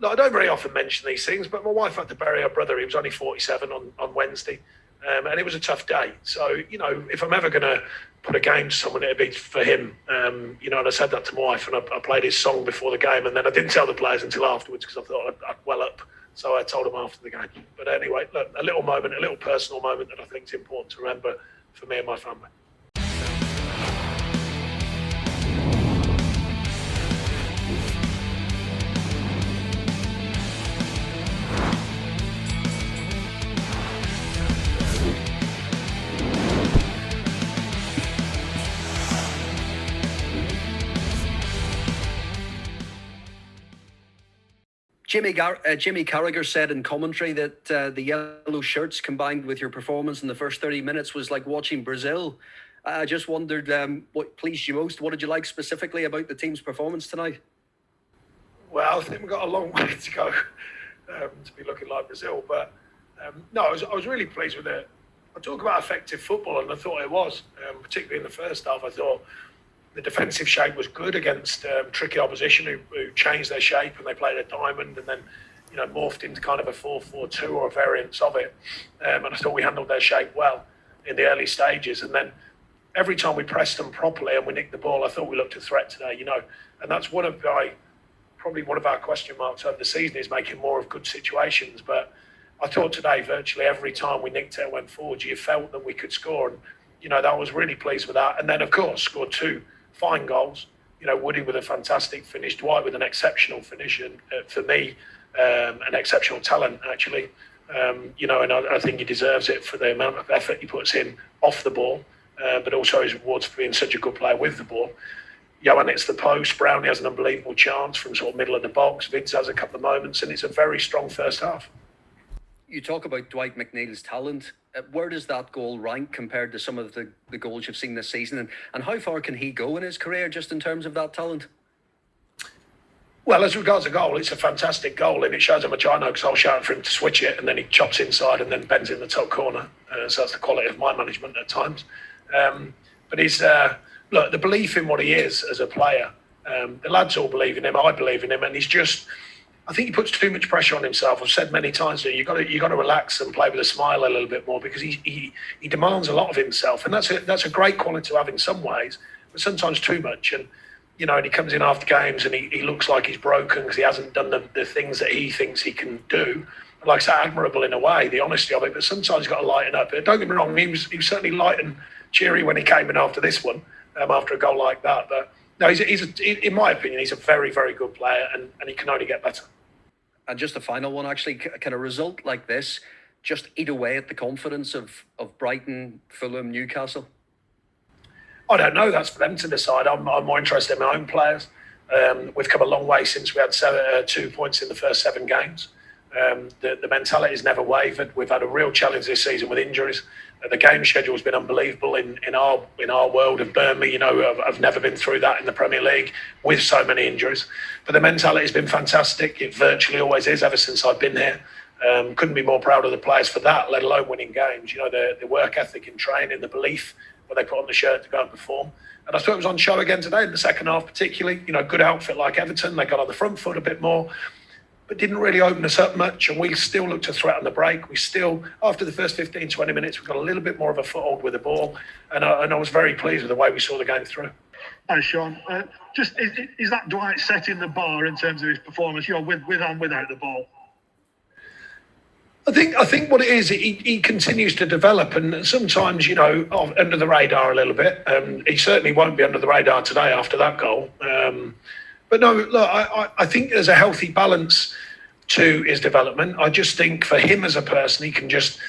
I don't very often mention these things, but my wife had to bury her brother. He was only 47 on Wednesday. And it was a tough day. So, if I'm ever going to put a game to someone, it'd be for him. And I said that to my wife, and I played his song before the game, and then I didn't tell the players until afterwards because I thought I'd well up. So I told them after the game. But anyway, look, a little moment, a little personal moment that I think is important to remember for me and my family. Jimmy Carragher said in commentary that the yellow shirts combined with your performance in the first 30 minutes was like watching Brazil. I just wondered what pleased you most. What did you like specifically about the team's performance tonight? Well, I think we've got a long way to go to be looking like Brazil. But no, I was really pleased with it. I talk about effective football, and I thought it was, particularly in the first half. I thought the defensive shape was good against tricky opposition who changed their shape and they played a diamond and then morphed into kind of a 4-4-2 or a variance of it. And I thought we handled their shape well in the early stages. And then every time we pressed them properly and we nicked the ball, I thought we looked a threat today, And that's probably one of our question marks over the season is making more of good situations. But I thought today virtually every time we nicked it and went forward, you felt that we could score. And, that I was really pleased with that. And then, of course, scored two fine goals. Woody with a fantastic finish, Dwight with an exceptional finish, and for me, an exceptional talent actually. And I think he deserves it for the amount of effort he puts in off the ball, but also his rewards for being such a good player with the ball. Johan hits the post. Brownie has an unbelievable chance from sort of middle of the box. Vids has a couple of moments, and it's a very strong first half. You talk about Dwight McNeil's talent. Where does that goal rank compared to some of the goals you've seen this season? And how far can he go in his career just in terms of that talent? Well, as regards a goal, it's a fantastic goal, and it shows how much I know because I'll shout for him to switch it, and then he chops inside and then bends in the top corner. So that's the quality of my management at times. But he's, look, the belief in what he is as a player, the lads all believe in him, I believe in him, and he's just... I think he puts too much pressure on himself. I've said many times that you got to relax and play with a smile a little bit more because he demands a lot of himself, and that's a great quality to have in some ways, but sometimes too much. And and he comes in after games and he looks like he's broken because he hasn't done the things that he thinks he can do. Like I say, admirable in a way, the honesty of it, but sometimes he's got to lighten up. Don't get me wrong, he was certainly light and cheery when he came in after this one, after a goal like that. But no, in my opinion, he's a very, very good player, and he can only get better. And just a final one, actually, can a result like this just eat away at the confidence of Brighton, Fulham, Newcastle? I don't know. That's for them to decide. I'm more interested in my own players. We've come a long way since we had 2 points in the first 7 games. The mentality has never wavered. We've had a real challenge this season with injuries. The game schedule has been unbelievable in our world of Burnley. I've never been through that in the Premier League with so many injuries. But the mentality has been fantastic. It virtually always is ever since I've been here. Couldn't be more proud of the players for that, let alone winning games. The work ethic in training, the belief what they put on the shirt to go and perform. And I thought it was on show again today in the second half, particularly. Good outfit like Everton. They got on the front foot a bit more, but didn't really open us up much, and we still looked a threat on the break. We still, after the first 15, 20 minutes, we got a little bit more of a foothold with the ball, and I was very pleased with the way we saw the game through. Hi, Sean. Is that Dwight setting the bar in terms of his performance, with and without the ball? I think what it is, he continues to develop, and sometimes, under the radar a little bit. He certainly won't be under the radar today after that goal. But no, look, I think there's a healthy balance to his development. I just think for him as a person, he can just,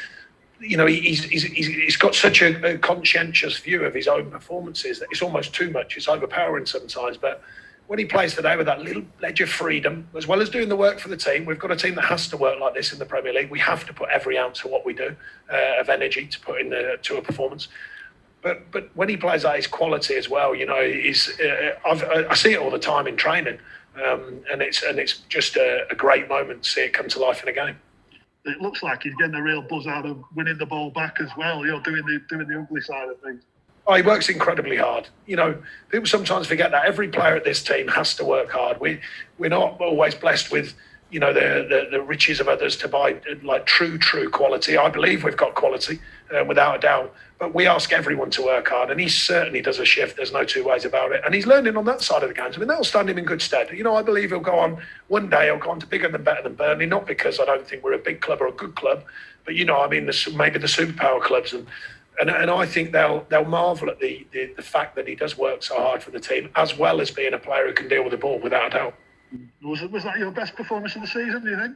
he's got such a conscientious view of his own performances that it's almost too much. It's overpowering sometimes. But when he plays today with that little edge of freedom, as well as doing the work for the team, we've got a team that has to work like this in the Premier League. We have to put every ounce of what we do, of energy to put in to a performance. But when he plays at his quality as well, I see it all the time in training, and it's just a great moment to see it come to life in a game. It looks like he's getting a real buzz out of winning the ball back as well. Doing the ugly side of things. Oh, he works incredibly hard. People sometimes forget that every player at this team has to work hard. We're not always blessed with the riches of others to buy like true quality. I believe we've got quality, without a doubt. But we ask everyone to work hard, and he certainly does a shift. There's no two ways about it. And he's learning on that side of the games. I mean, that'll stand him in good stead. I believe he'll go on one day. He'll go on to bigger than better than Burnley. Not because I don't think we're a big club or a good club, but maybe the superpower clubs and I think they'll marvel at the fact that he does work so hard for the team, as well as being a player who can deal with the ball without a doubt. Was that your best performance of the season, do you think?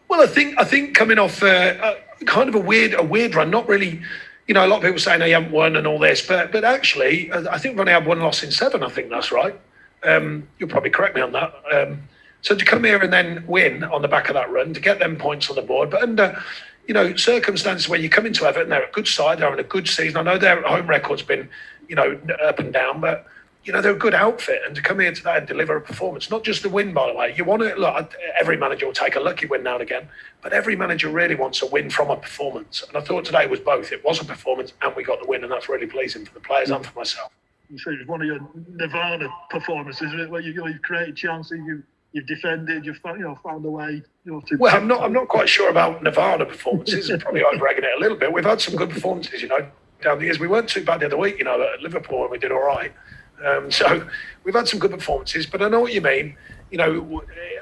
Well, I think coming off kind of a weird run, not really. A lot of people saying they haven't won and all this, but actually, I think we've only had one loss in 7. I think that's right. You'll probably correct me on that. So to come here and then win on the back of that run, to get them points on the board, but under circumstances where you come into Everton, they're a good side, they're having a good season. I know their home record's been up and down, but they're a good outfit, and to come here today and deliver a performance, not just the win, by the way. You want to look. Every manager will take a lucky win now and again, but every manager really wants a win from a performance. And I thought today was both. It was a performance, and we got the win, and that's really pleasing for the players and for myself. So it was one of your Nirvana performances, where you've created chances, you've defended, you've found a way. Well, I'm not quite sure about Nirvana performances. Probably over-egging it a little bit. We've had some good performances, down the years. We weren't too bad the other week, at Liverpool, and we did all right. So we've had some good performances, but I know what you mean.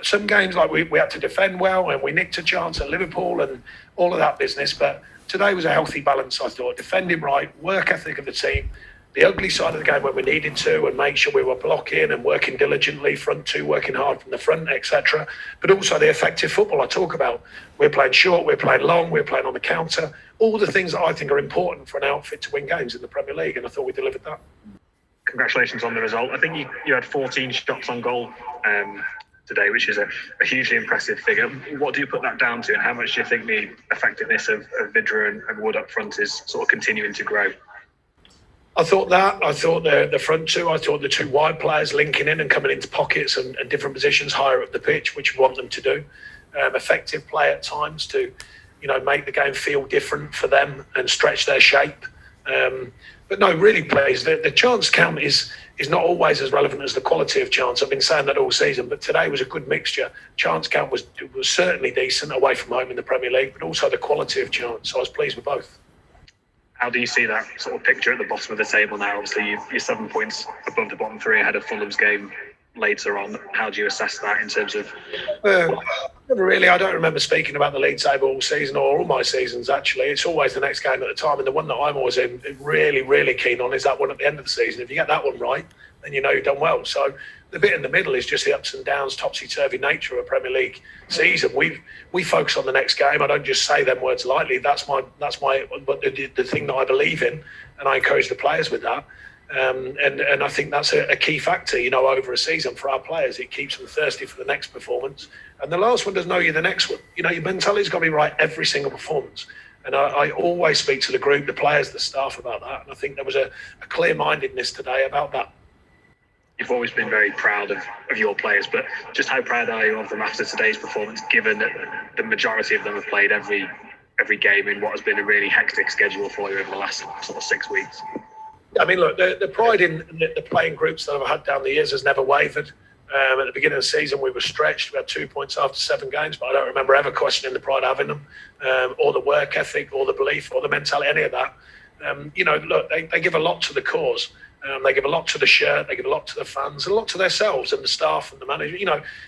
Some games like we had to defend well, and we nicked a chance at Liverpool and all of that business. But today was a healthy balance, I thought. Defending right, work ethic of the team, the ugly side of the game when we needed to, and make sure we were blocking and working diligently, front two, working hard from the front, etc. But also the effective football I talk about. We're playing short, we're playing long, we're playing on the counter. All the things that I think are important for an outfit to win games in the Premier League, and I thought we delivered that. Congratulations on the result. I think you had 14 shots on goal today, which is a hugely impressive figure. What do you put that down to, and how much do you think the effectiveness of Vidra and Wood up front is sort of continuing to grow? I thought the front two, I thought the two wide players linking in and coming into pockets and different positions higher up the pitch, which we want them to do. Effective play at times to, make the game feel different for them and stretch their shape. But no, really pleased. The chance count is not always as relevant as the quality of chance. I've been saying that all season, but today was a good mixture. Chance count was certainly decent away from home in the Premier League, but also the quality of chance. So I was pleased with both. How do you see that sort of picture at the bottom of the table now? Obviously, you're 7 points above the bottom three ahead of Fulham's game later on. How do you assess that in terms of... Never really. I don't remember speaking about the league table all season, or all my seasons, actually. It's always the next game at the time, and the one that I'm always really, really keen on is that one at the end of the season. If you get that one right, then you've done well. So the bit in the middle is just the ups and downs, topsy-turvy nature of a Premier League season. We focus on the next game. I don't just say them words lightly. That's the thing that I believe in, and I encourage the players with that. And I think that's a key factor, over a season for our players. It keeps them thirsty for the next performance. And the last one does know you're the next one. Your mentality's got to be right every single performance. And I always speak to the group, the players, the staff about that. And I think there was a clear-mindedness today about that. You've always been very proud of your players, but just how proud are you of them after today's performance, given that the majority of them have played every game in what has been a really hectic schedule for you over the last sort of 6 weeks? I mean, look, the pride in the playing groups that I've had down the years has never wavered. At the beginning of the season, we were stretched. We had 2 points after 7 games, but I don't remember ever questioning the pride of having them, or the work ethic, or the belief, or the mentality, any of that. Look, they give a lot to the cause. They give a lot to the shirt. They give a lot to the fans, and a lot to themselves and the staff and the manager.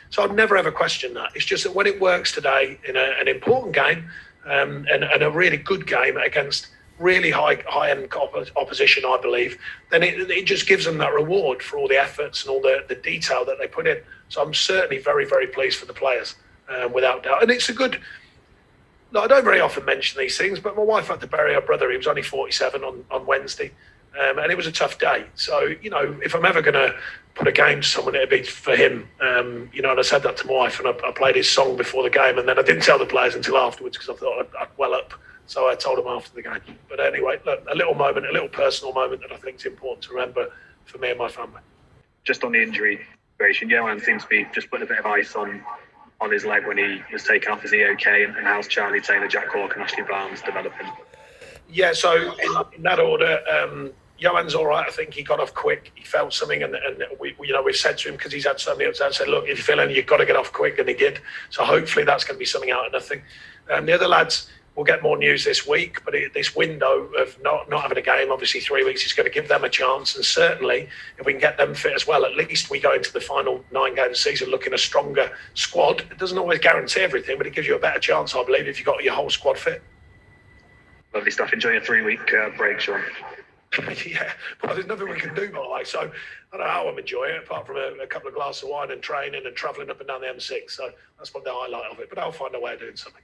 So I've never ever questioned that. It's just that when it works today in an important game, and a really good game against really high-end opposition, I believe, then it just gives them that reward for all the efforts and all the detail that they put in. So I'm certainly very, very pleased for the players, without doubt. And it's a good... I don't very often mention these things, but my wife had to bury her brother. He was only 47 on Wednesday, and it was a tough day. So, if I'm ever going to put a game to someone, it'd be for him. And I said that to my wife, and I played his song before the game, and then I didn't tell the players until afterwards because I thought I'd well up. So I told them after the game. But anyway, look, a little moment, a little personal moment that I think is important to remember for me and my family. Just on the injury situation, Johan seems to be just putting a bit of ice on his leg when he was taken off. Is he okay? And how's Charlie Taylor, Jack Cork and Ashley Barnes developing? Yeah, so in that order, Johan's all right. I think he got off quick. He felt something, and we've said to him, because he's had so many upsets, said, look, if you feel anything, you've got to get off quick, and he did. So hopefully that's going to be something out of nothing. The other lads will get more news this week, but this window of not having a game, obviously 3 weeks, is going to give them a chance. And certainly, if we can get them fit as well, at least we go into the final 9 games season looking a stronger squad. It doesn't always guarantee everything, but it gives you a better chance, I believe, if you've got your whole squad fit. Lovely stuff. Enjoy your 3-week break, Sean. Yeah, well, there's nothing we can do, by the way. So I don't know how I'm enjoying it, apart from a couple of glasses of wine and training and travelling up and down the M6. So that's probably the highlight of it. But I'll find a way of doing something.